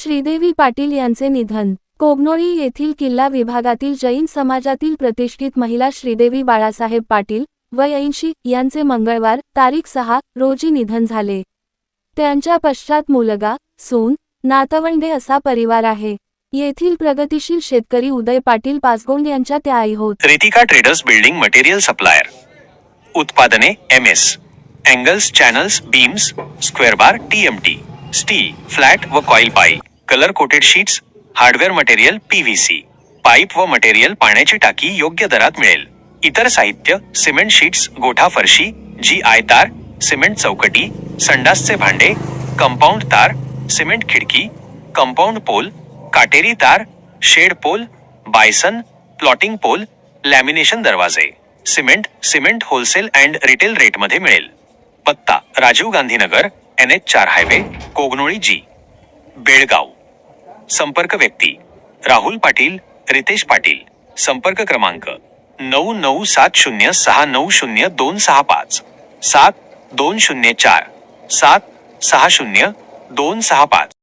श्रीदेवी पाटील यांचे निधन। कोगनोळी येथील किल्ला विभागातील जैन समाजातील प्रतिष्ठित महिला श्रीदेवी बाळासाहेब पाटील वय 80 यांचे मंगळवार तारीख 6 रोजी निधन झाले। त्यांच्या पश्चात मुलगा, सून, नातवंडे असा परिवार आहे। येथील प्रगतिशील शेतकरी उदय पाटील पाचगोंड यांच्या त्या आई होत। Ritika traders building material supplier. उत्पादने MS, angles, channels, beams, square bar, TMT, steel, flat व coil pipe, colour coated sheets, hardware material PVC, pipe व मटेरियल पाण्याची टाकी योग्य दरात मिळेल। इतर साहित्य सिमेंट शीट्स, गोठा फरशी, GI तार, सिमेंट चौकटी, संडासचे भांडे, कंपाऊंड तार, सिमेंट खिडकी, कंपाऊंड पोल, काटेरी तार, shed pole, bison, plotting pole, lamination दरवाजे, सिमेंट होलसेल अँड रिटेल रेटमध्ये मिळेल। पत्ता Rajiv Gandhi Nagar, NH4 highway, Kognoli G, Belgaum. संपर्क व्यक्ती राहुल पाटील, रितेश पाटील। संपर्क क्रमांक 9970690265 7204 7600265।